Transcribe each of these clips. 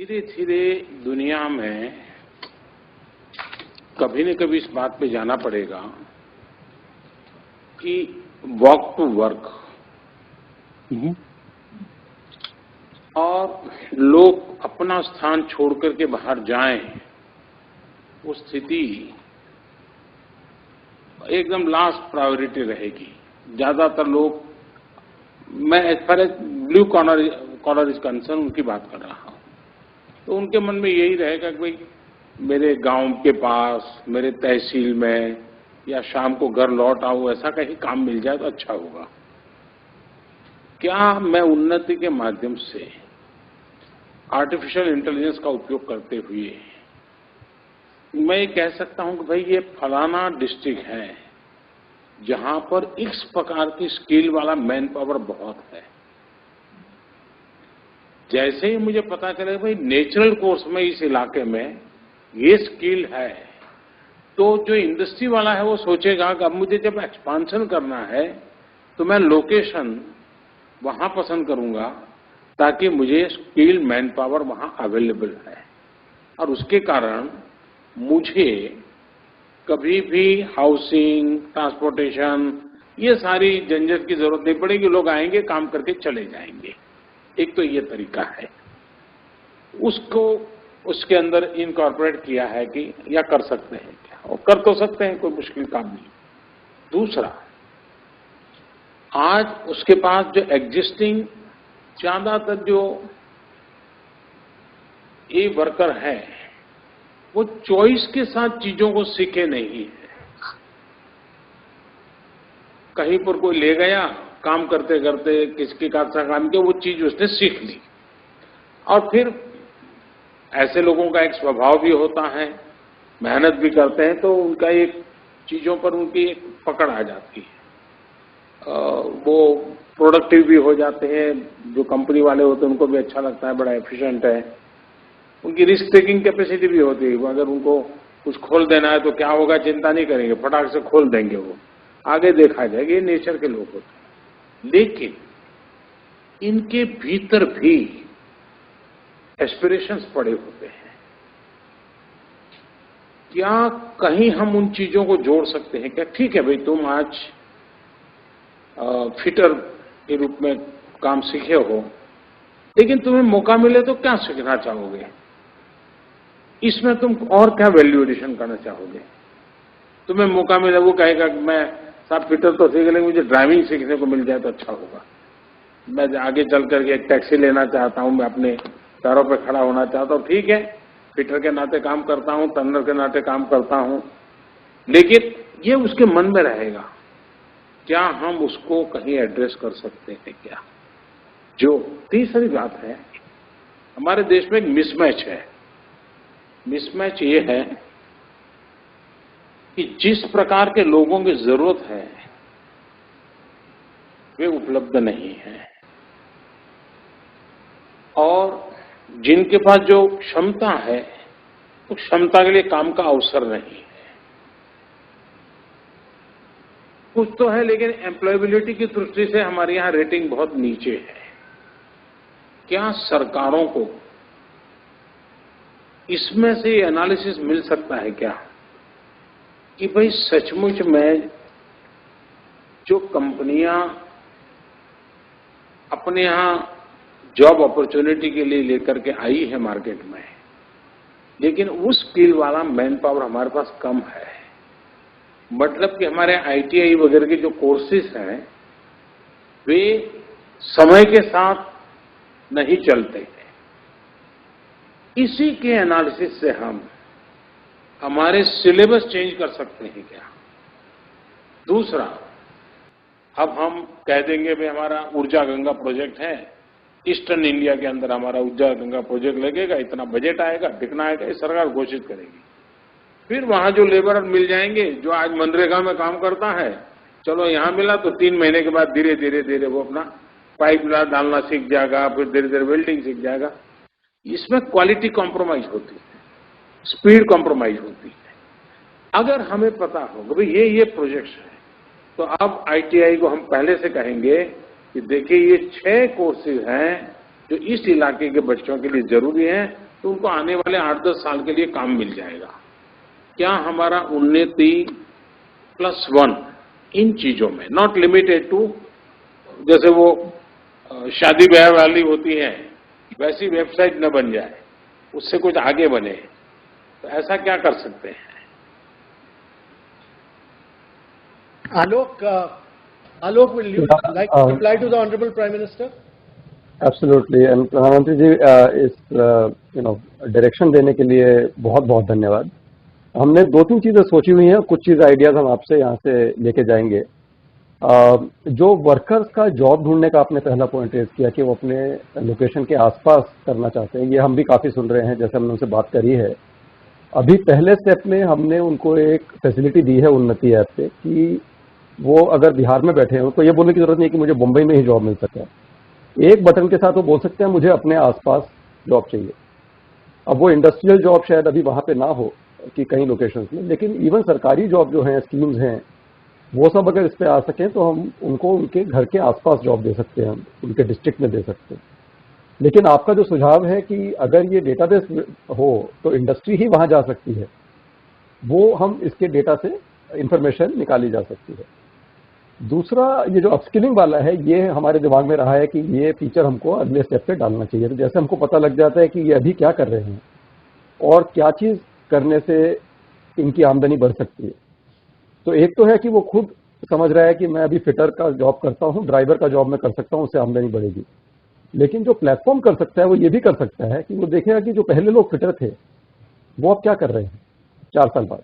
धीरे धीरे दुनिया में कभी न कभी इस बात पे जाना पड़ेगा कि वॉक टू वर्क और लोग अपना स्थान छोड़ करके बाहर जाएं, वो स्थिति एकदम लास्ट प्रायोरिटी रहेगी। ज्यादातर लोग, मैं as far as blue collar is concern उनकी बात कर रहा हूं, तो उनके मन में यही रहेगा कि भाई मेरे गांव के पास, मेरे तहसील में या शाम को घर लौट आऊं, ऐसा कहीं काम मिल जाए तो अच्छा होगा। क्या मैं उन्नति के माध्यम से आर्टिफिशियल इंटेलिजेंस का उपयोग करते हुए मैं ये कह सकता हूं कि भाई ये फलाना डिस्ट्रिक्ट है जहां पर इस प्रकार की स्किल वाला मैन पावर बहुत है। जैसे ही मुझे पता चले भाई नेचुरल कोर्स में इस इलाके में ये स्किल है, तो जो इंडस्ट्री वाला है वो सोचेगा कि अब मुझे जब एक्सपांशन करना है तो मैं लोकेशन वहां पसंद करूंगा ताकि मुझे स्किल मैन पावर वहां अवेलेबल है, और उसके कारण मुझे कभी भी हाउसिंग, ट्रांसपोर्टेशन, ये सारी झंझट की जरूरत नहीं पड़ेगी। लोग आएंगे, काम करके चले जाएंगे। एक तो ये तरीका है, उसको उसके अंदर इनकॉर्पोरेट किया है कि या कर सकते हैं क्या, और कर तो सकते हैं, कोई मुश्किल काम नहीं। दूसरा, आज उसके पास जो एग्जिस्टिंग ज्यादातर जो ये वर्कर है वो चॉइस के साथ चीजों को सीखे नहीं है। कहीं पर कोई ले गया, काम करते करते किसके का काम किया, वो चीज उसने सीख ली। और फिर ऐसे लोगों का एक स्वभाव भी होता है, मेहनत भी करते हैं तो उनका एक चीजों पर उनकी एक पकड़ आ जाती है, वो प्रोडक्टिव भी हो जाते हैं। जो कंपनी वाले होते हैं उनको भी अच्छा लगता है, बड़ा एफिशिएंट है। उनकी रिस्क टेकिंग कैपेसिटी भी होती है। अगर उनको कुछ खोल देना है तो क्या होगा, चिंता नहीं करेंगे, फटाक से खोल देंगे, वो आगे देखा जाएगा। ये नेचर के लोग होते हैं। लेकिन इनके भीतर भी एस्पिरेशंस पड़े होते हैं। क्या कहीं हम उन चीजों को जोड़ सकते हैं क्या? ठीक है भाई, तुम आज फिटर के रूप में काम सीखे हो, लेकिन तुम्हें मौका मिले तो क्या सीखना चाहोगे? इसमें तुम और क्या वैल्यू एडिशन करना चाहोगे? तुम्हें मौका मिले, वो कहेगा कि मैं साहब फिटर तो सीख लेंगे, मुझे ड्राइविंग सीखने को मिल जाए तो अच्छा होगा। मैं आगे चल करके एक टैक्सी लेना चाहता हूं, मैं अपने पैरों पर खड़ा होना चाहता हूं। ठीक है, फिटर के नाते काम करता हूं, टर्नर के नाते काम करता हूं, लेकिन ये उसके मन में रहेगा। क्या हम उसको कहीं एड्रेस कर सकते हैं क्या? जो तीसरी बात है, हमारे देश में एक मिसमैच है। मिसमैच ये है कि जिस प्रकार के लोगों की जरूरत है वे उपलब्ध नहीं है, और जिनके पास जो क्षमता है उस क्षमता के लिए काम का अवसर नहीं है। कुछ तो है, लेकिन एम्प्लॉयबिलिटी की दृष्टि से हमारे यहां रेटिंग बहुत नीचे है। क्या सरकारों को इसमें से एनालिसिस मिल सकता है क्या कि भाई सचमुच में जो कंपनियां अपने यहां जॉब अपॉर्चुनिटी के लिए लेकर के आई है मार्केट में, लेकिन उस स्किल वाला मैन पावर हमारे पास कम है। मतलब कि हमारे आईटीआई वगैरह के जो कोर्सेज हैं वे समय के साथ नहीं चलते हैं। इसी के एनालिसिस से हम हमारे सिलेबस चेंज कर सकते हैं क्या? दूसरा, अब हम कह देंगे भाई हमारा ऊर्जा गंगा प्रोजेक्ट है, ईस्टर्न इंडिया के अंदर हमारा ऊर्जा गंगा प्रोजेक्ट लगेगा, इतना बजट आएगा, बिकना आएगा, ये सरकार घोषित करेगी। फिर वहां जो लेबर मिल जाएंगे जो आज मनरेगा में काम करता है, चलो यहां मिला तो 3 महीने के बाद धीरे धीरे धीरे वो अपना पाइप डालना सीख जाएगा, फिर धीरे धीरे वेल्डिंग सीख जाएगा। इसमें क्वालिटी कॉम्प्रोमाइज होती है, स्पीड कॉम्प्रोमाइज होती है। अगर हमें पता हो कि भाई ये प्रोजेक्ट्स है, तो अब आईटीआई को हम पहले से कहेंगे कि देखिए ये 6 कोर्सेज हैं जो इस इलाके के बच्चों के लिए जरूरी हैं, तो उनको आने वाले 8-10 साल के लिए काम मिल जाएगा। क्या हमारा उन्नति +1 इन चीजों में, नॉट लिमिटेड टू जैसे वो शादी ब्याह वाली होती है वैसी वेबसाइट न बन जाए, उससे कुछ आगे बने, तो ऐसा क्या कर सकते हैं? Alok, will you like to reply to the Honorable Prime Minister? Absolutely, and प्रधानमंत्री जी इस डायरेक्शन देने के लिए बहुत बहुत धन्यवाद। हमने 2-3 चीजें सोची हुई हैं, कुछ चीज आइडियाज हम आपसे यहाँ से लेके जाएंगे। जो वर्कर्स का जॉब ढूंढने का आपने पहला पॉइंट रेज किया कि वो अपने लोकेशन के आसपास करना चाहते हैं, ये हम भी काफी सुन रहे हैं, जैसे हमने उनसे बात करी है। अभी पहले स्टेप में हमने उनको एक फैसिलिटी दी है उन्नति ऐप पे कि वो अगर बिहार में बैठे हैं तो ये बोलने की जरूरत नहीं कि मुझे मुंबई में ही जॉब मिल सके। एक बटन के साथ वो बोल सकते हैं मुझे अपने आसपास जॉब चाहिए। अब वो इंडस्ट्रियल जॉब शायद अभी वहां पे ना हो कि कई लोकेशंस में, लेकिन इवन सरकारी जॉब जो है, स्कीम्स हैं, वो सब अगर इस पे आ सकें तो हम उनको उनके घर के आसपास जॉब दे सकते हैं, उनके डिस्ट्रिक्ट में दे सकते हैं। लेकिन आपका जो सुझाव है कि अगर ये डेटाबेस हो तो इंडस्ट्री ही वहां जा सकती है, वो हम इसके डेटा से इंफॉर्मेशन निकाली जा सकती है। दूसरा, ये जो अपस्किलिंग वाला है, ये हमारे दिमाग में रहा है कि ये फीचर हमको अगले स्टेप पे डालना चाहिए। तो जैसे हमको पता लग जाता है कि ये अभी क्या कर रहे हैं और क्या चीज करने से इनकी आमदनी बढ़ सकती है। तो एक तो है कि वो खुद समझ रहा है कि मैं अभी फिटर का जॉब करता हूं, ड्राइवर का जॉब मैं कर सकता हूं, उससे आमदनी बढ़ेगी। लेकिन जो प्लेटफॉर्म कर सकता है वो ये भी कर सकता है कि वो देखेगा कि जो पहले लोग फिटर थे वो अब क्या कर रहे हैं 4 साल बाद।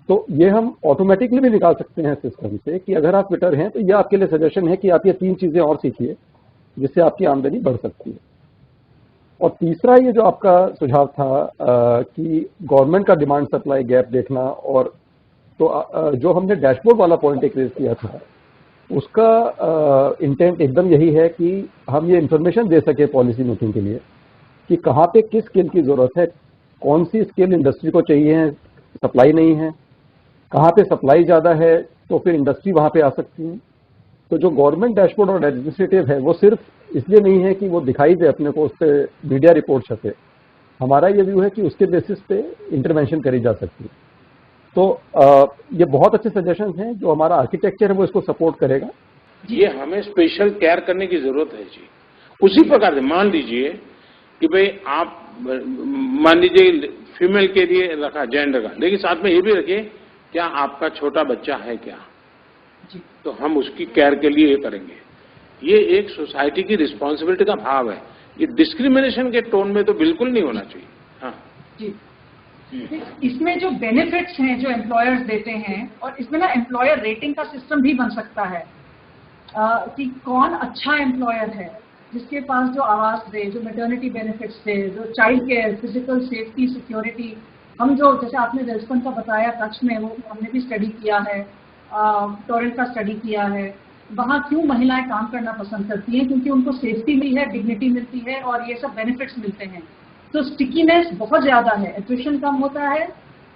तो ये हम ऑटोमेटिकली भी निकाल सकते हैं सिस्टम से कि अगर आप फिटर हैं तो ये आपके लिए सजेशन है कि आप ये 3 चीजें और सीखिए जिससे आपकी आमदनी बढ़ सकती है। और तीसरा, ये जो आपका सुझाव था कि गवर्नमेंट का डिमांड सप्लाई गैप देखना, और तो जो हमने डैशबोर्ड वाला पॉइंट एक रेज किया था, उसका इंटेंट एकदम यही है कि हम ये इंफॉर्मेशन दे सके पॉलिसी मेकिंग के लिए कि कहाँ पे किस स्किल की जरूरत है, कौन सी स्किल इंडस्ट्री को चाहिए, सप्लाई नहीं है, कहाँ पे सप्लाई ज्यादा है तो फिर इंडस्ट्री वहां पे आ सकती है। तो जो गवर्नमेंट डैशबोर्ड और एडमिनिस्ट्रेटिव है वो सिर्फ इसलिए नहीं है कि वो दिखाई दे अपने को, उस पर मीडिया रिपोर्ट छपे। हमारा ये व्यू है कि उसके बेसिस पे इंटरवेंशन करी जा सकती है। तो ये बहुत अच्छे सजेशन हैं, जो हमारा आर्किटेक्चर है वो इसको सपोर्ट करेगा। ये हमें स्पेशल केयर करने की जरूरत है जी। उसी प्रकार से मान लीजिए कि भाई आप मान लीजिए फीमेल के लिए रखा जेंडर का, लेकिन साथ में ये भी रखिए क्या आपका छोटा बच्चा है क्या जी, तो हम उसकी केयर के लिए ये करेंगे। ये एक सोसाइटी की रिस्पॉन्सिबिलिटी का भाव है। ये डिस्क्रिमिनेशन के टोन में तो बिल्कुल नहीं होना चाहिए। हाँ जी, इसमें जो बेनिफिट्स हैं जो एम्प्लॉयर्स देते हैं, और इसमें ना एम्प्लॉयर रेटिंग का सिस्टम भी बन सकता है कि कौन अच्छा एम्प्लॉयर है, जिसके पास जो आवास दे, जो मैटरनिटी बेनिफिट्स दे, जो child care, physical safety, security. हम जो जैसे आपने वेल्सपन का बताया कच्छ में, वो हमने भी स्टडी किया है, टोरेंट का स्टडी किया है। वहाँ क्यों महिलाएं काम करना पसंद करती हैं? क्योंकि उनको सेफ्टी मिली है, डिग्निटी मिलती है और ये सब बेनिफिट्स मिलते हैं। तो स्टिकीनेस बहुत ज्यादा है, एट्रिशन कम होता है,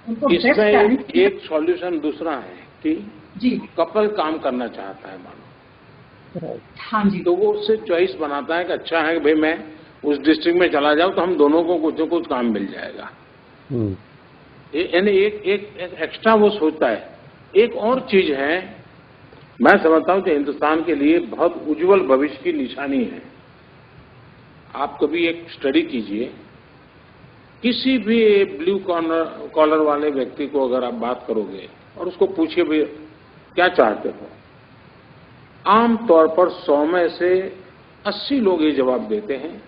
उनको बेस्ट टैलेंट। एक सॉल्यूशन दूसरा है कि जी कपल काम करना चाहता है मानो, हाँ जी, तो वो उससे चॉइस बनाता है कि अच्छा है कि भाई मैं उस डिस्ट्रिक्ट में चला जाऊं तो हम दोनों को कुछ न कुछ काम मिल जाएगा। यानी एक एक्स्ट्रा वो सोचता है। एक और चीज है, मैं समझता हूं कि हिंदुस्तान के लिए बहुत उज्जवल भविष्य की निशानी है। आप कभी एक स्टडी कीजिए, किसी भी ब्लू कॉलर वाले व्यक्ति को अगर आप बात करोगे और उसको पूछिए भाई क्या चाहते हो, आमतौर पर 100 में से 80 लोग ये जवाब देते हैं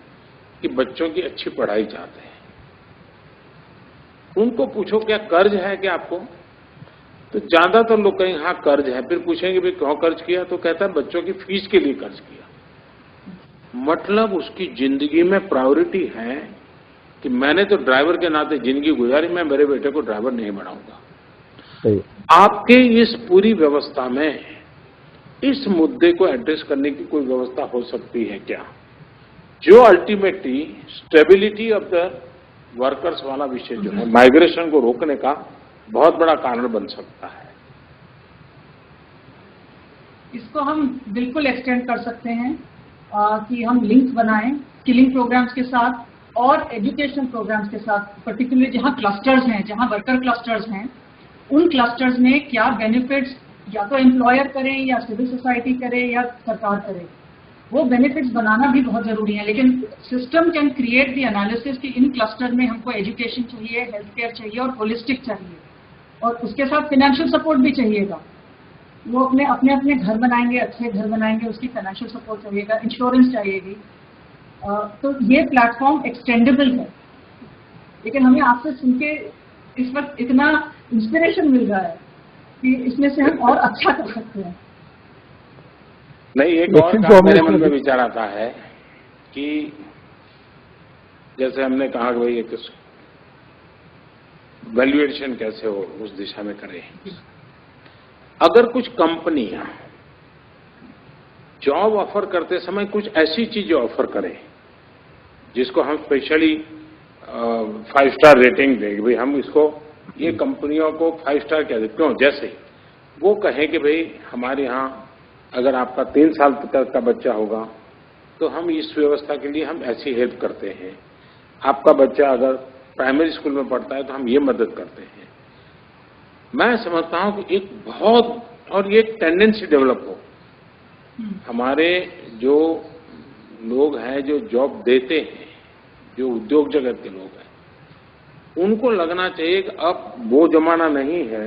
कि बच्चों की अच्छी पढ़ाई चाहते हैं। उनको पूछो क्या कर्ज है क्या आपको, तो ज्यादातर लोग कहेंगे हाँ कर्ज है। फिर पूछेंगे भाई क्यों कर्ज किया, तो कहता है बच्चों की फीस के लिए कर्ज किया। मतलब उसकी जिंदगी में प्रायोरिटी है कि मैंने तो ड्राइवर के नाते जिंदगी गुजारी, मैं मेरे बेटे को ड्राइवर नहीं बनाऊंगा। आपके इस पूरी व्यवस्था में इस मुद्दे को एड्रेस करने की कोई व्यवस्था हो सकती है क्या, जो ultimately stability of the workers वाला विषय जो है, माइग्रेशन को रोकने का बहुत बड़ा कारण बन सकता है। इसको हम बिल्कुल एक्सटेंड कर सकते हैं कि हम लिंक बनाएं स्किलिंग प्रोग्राम्स के साथ, और एजुकेशन प्रोग्राम्स के साथ, पर्टिकुलरली जहाँ क्लस्टर्स हैं, जहाँ वर्कर क्लस्टर्स हैं, उन क्लस्टर्स में क्या बेनिफिट्स या तो एम्प्लॉयर करें या सिविल सोसाइटी करे या सरकार करे, वो बेनिफिट्स बनाना भी बहुत जरूरी है। लेकिन system can create the analysis कि इन क्लस्टर में हमको एजुकेशन चाहिए, हेल्थ केयर चाहिए और होलिस्टिक चाहिए, और उसके साथ फाइनेंशियल सपोर्ट भी चाहिएगा। वो अपने अपने घर बनाएंगे, अच्छे घर बनाएंगे, उसकी फाइनेंशियल सपोर्ट चाहिएगा, इंश्योरेंस चाहिएगी। तो ये प्लेटफॉर्म एक्सटेंडेबल है, लेकिन हमें आपसे सुन के इस वक्त इतना इंस्पिरेशन मिल रहा है कि इसमें से हम और अच्छा कर सकते हैं। नहीं, एक और काम मेरे मन में विचार आता है कि जैसे हमने कहा कि भाई एक वैल्यूएशन कैसे हो, उस दिशा में करें। अगर कुछ कंपनियां जॉब ऑफर करते समय कुछ ऐसी चीजें ऑफर करें जिसको हम स्पेशली 5 स्टार रेटिंग देंगे, भाई हम इसको, ये कंपनियों को 5 स्टार क्या देते, क्यों? जैसे वो कहें कि भाई हमारे यहाँ अगर आपका 3 साल तक का बच्चा होगा तो हम इस व्यवस्था के लिए हम ऐसी हेल्प करते हैं, आपका बच्चा अगर प्राइमरी स्कूल में पढ़ता है तो हम ये मदद करते हैं। मैं समझता हूं कि एक बहुत, और ये टेंडेंसी डेवलप हो, हमारे जो लोग हैं जो जॉब देते हैं, जो उद्योग जगत के लोग हैं, उनको लगना चाहिए कि अब वो जमाना नहीं है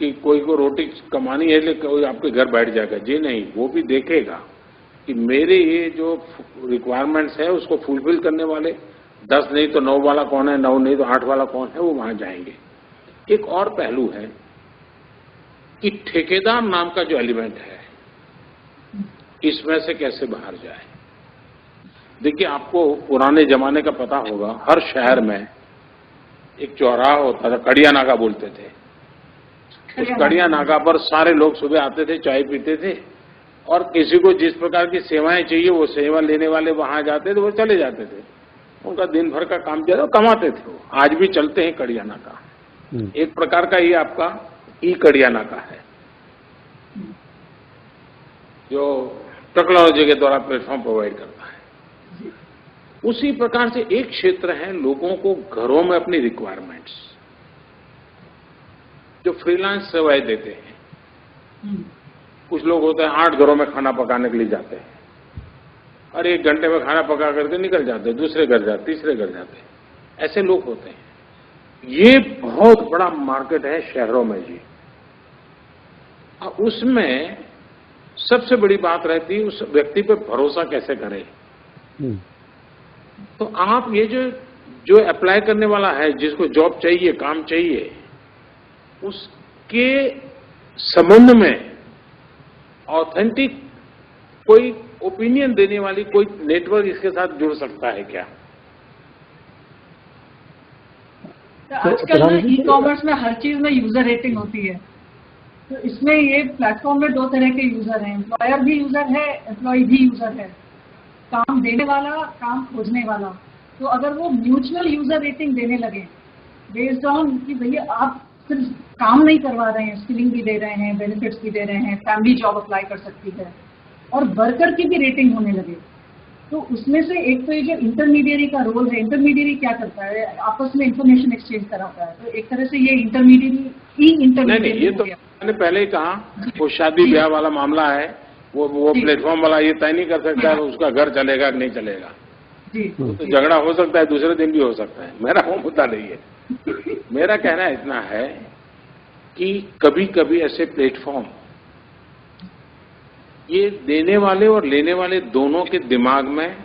कि कोई को रोटी कमानी है लेकिन कोई आपके घर बैठ जाएगा। जी नहीं, वो भी देखेगा कि मेरे ये जो रिक्वायरमेंट्स है उसको फुलफिल करने वाले 10 नहीं तो 9 वाला कौन है, 9 नहीं तो 8 वाला कौन है, वो वहां जाएंगे। एक और पहलू है कि ठेकेदार नाम का जो एलिमेंट है, इसमें से कैसे बाहर जाए। देखिए, आपको पुराने जमाने का पता होगा, हर शहर में एक चौराहा होता था, कड़िया नाका बोलते थे। उस कड़िया नाका पर सारे लोग सुबह आते थे, चाय पीते थे, और किसी को जिस प्रकार की सेवाएं चाहिए वो सेवा लेने वाले वहां जाते थे, वो चले जाते थे। उनका दिन भर का काम ज्यादा कमाते थे वो। आज भी चलते हैं कड़िया नाका, एक प्रकार का ये आपका ई कड़िया नाका है, जो टेक्नोलॉजी के द्वारा प्लेटफॉर्म प्रोवाइड करता है। उसी प्रकार से एक क्षेत्र है लोगों को घरों में अपनी रिक्वायरमेंट्स, जो फ्रीलांस सेवाएं देते हैं। कुछ लोग होते हैं 8 घरों में खाना पकाने के लिए जाते हैं, और 1 घंटे में खाना पका करके निकल जाते हैं, दूसरे घर जाते, तीसरे घर जाते हैं। ऐसे लोग होते हैं। ये बहुत बड़ा मार्केट है शहरों में जी। उसमें सबसे बड़ी बात रहती है उस व्यक्ति पे भरोसा कैसे करें। तो आप ये जो अप्लाई करने वाला है, जिसको जॉब चाहिए, काम चाहिए, उसके संबंध में ऑथेंटिक कोई ओपिनियन देने वाली कोई नेटवर्क इसके साथ जुड़ सकता है क्या? आजकल ना ई कॉमर्स में हर चीज में यूजर रेटिंग होती है, तो इसमें ये प्लेटफॉर्म में 2 तरह के यूजर हैं, एम्प्लॉयर भी यूजर है, एम्प्लॉय भी यूजर है, काम देने वाला, काम खोजने वाला। तो अगर वो म्यूचुअल यूजर रेटिंग देने लगे बेस्ड ऑन कि भैया आप सिर्फ काम नहीं करवा रहे हैं, स्किलिंग भी दे रहे हैं, बेनिफिट्स भी दे रहे हैं, फैमिली जॉब अप्लाई कर सकती है, और वर्कर की भी रेटिंग होने लगे, तो उसमें से एक तो ये जो इंटरमीडियरी का रोल है, इंटरमीडियरी क्या करता है, आपस में इंफॉर्मेशन एक्सचेंज कराता है। तो एक तरह से ये इंटरमीडियरी नहीं, ये तो मैंने पहले ही कहा, वो शादी ब्याह वाला मामला है, वो प्लेटफॉर्म वाला ये तय नहीं कर सकता है उसका घर चलेगा कि नहीं चलेगा। तो झगड़ा हो सकता है, दूसरे दिन भी हो सकता है, मेरा वो मुद्दा नहीं है। मेरा कहना इतना है कि कभी कभी ऐसे प्लेटफॉर्म ये देने वाले और लेने वाले दोनों के दिमाग में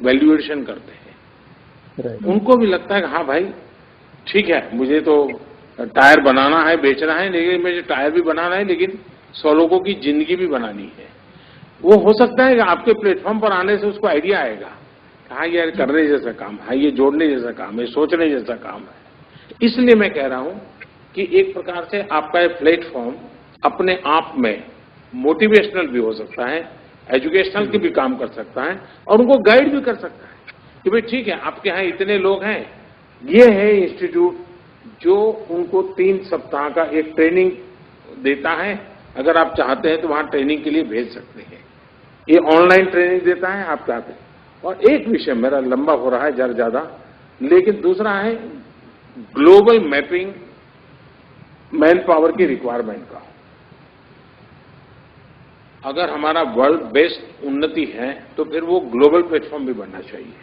वैल्यूएशन करते हैं। उनको भी लगता है कि हाँ भाई ठीक है, मुझे तो टायर बनाना है, बेचना है, लेकिन मुझे टायर भी बनाना है, लेकिन 100 लोगों की जिंदगी भी बनानी है। वो हो सकता है कि आपके प्लेटफॉर्म पर आने से उसको आइडिया आएगा, हाँ यार करने जैसा काम है, ये जोड़ने जैसा काम है, सोचने जैसा काम है। इसलिए मैं कह रहा हूं कि एक प्रकार से आपका ये प्लेटफॉर्म अपने आप में मोटिवेशनल भी हो सकता है, एजुकेशनल की भी काम कर सकता है, और उनको गाइड भी कर सकता है कि भाई ठीक है, आपके यहाँ इतने लोग हैं, ये है इंस्टीट्यूट जो उनको 3 सप्ताह का एक ट्रेनिंग देता है, अगर आप चाहते हैं तो वहां ट्रेनिंग के लिए भेज सकते हैं। ये ऑनलाइन ट्रेनिंग देता है, आप चाहते हैं और एक विषय मेरा लंबा हो रहा है जरा ज्यादा, लेकिन दूसरा है ग्लोबल मैपिंग मैन पावर की रिक्वायरमेंट का। अगर हमारा वर्ल्ड बेस्ड उन्नति है तो फिर वो ग्लोबल प्लेटफॉर्म भी बनना चाहिए।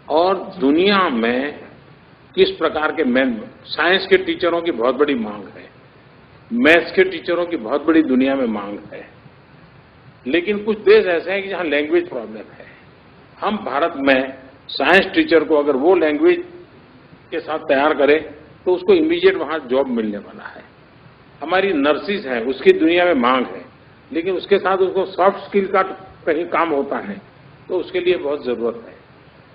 और दुनिया में किस प्रकार के साइंस के टीचरों की बहुत बड़ी मांग है, मैथ्स के टीचरों की बहुत बड़ी दुनिया में मांग है, लेकिन कुछ देश ऐसे हैं कि जहां लैंग्वेज प्रॉब्लम है। हम भारत में साइंस टीचर को अगर वो लैंग्वेज के साथ तैयार करें तो उसको इमीडिएट वहां जॉब मिलने वाला है। हमारी नर्सिस हैं, उसकी दुनिया में मांग है, लेकिन उसके साथ उसको सॉफ्ट स्किल का कहीं काम होता है तो उसके लिए बहुत जरूरत है।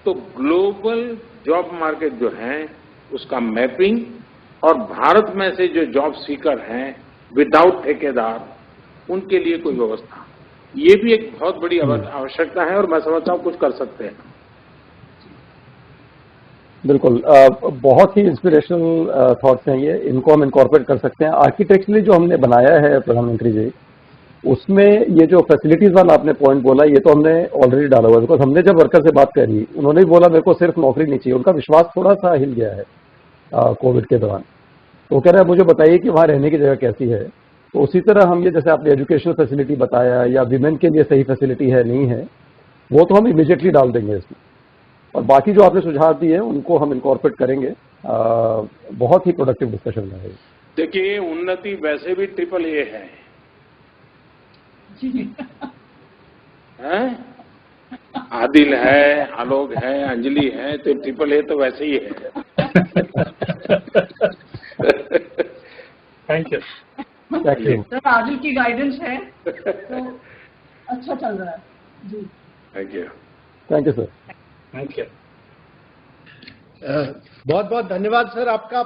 तो ग्लोबल जॉब मार्केट जो है उसका मैपिंग और भारत में से जो जॉब सीकर हैं विदाउट ठेकेदार, उनके लिए कोई व्यवस्था, ये भी एक बहुत बड़ी आवश्यकता है और मैं समझता हूं कुछ कर सकते हैं। बिल्कुल, बहुत ही इंस्पिरेशनल थॉट्स हैं ये, इनको हम इनकॉर्पोरेट कर सकते हैं। आर्किटेक्चरली जो हमने बनाया है प्रधानमंत्री जी, उसमें ये जो फैसिलिटीज वाला आपने पॉइंट बोला, ये तो हमने ऑलरेडी डाला हुआ है। बिकॉज हमने जब वर्कर से बात करी, उन्होंने भी बोला मेरे को सिर्फ नौकरी नहीं चाहिए। उनका विश्वास थोड़ा सा हिल गया है कोविड के दौरान। तो कह रहे हैं मुझे बताइए कि वहाँ रहने की जगह कैसी है। तो उसी तरह हम ये, जैसे आपने एजुकेशनल फैसिलिटी बताया या विमेन के लिए सही फैसिलिटी है नहीं है, वो तो हम इमीडिएटली डाल देंगे इसमें। और बाकी जो आपने सुझाव दिए उनको हम इनकॉर्पोरेट करेंगे। बहुत ही प्रोडक्टिव डिस्कशन है। देखिए, उन्नति वैसे भी AAA है, हैं? आदिल है, आलोक है, अंजलि है, तो AAA तो वैसे ही है। Thank you. सर आदिल की गाइडेंस है तो अच्छा चल रहा है जी। Thank you. Thank you sir. Thank you. बहुत बहुत धन्यवाद सर आपका।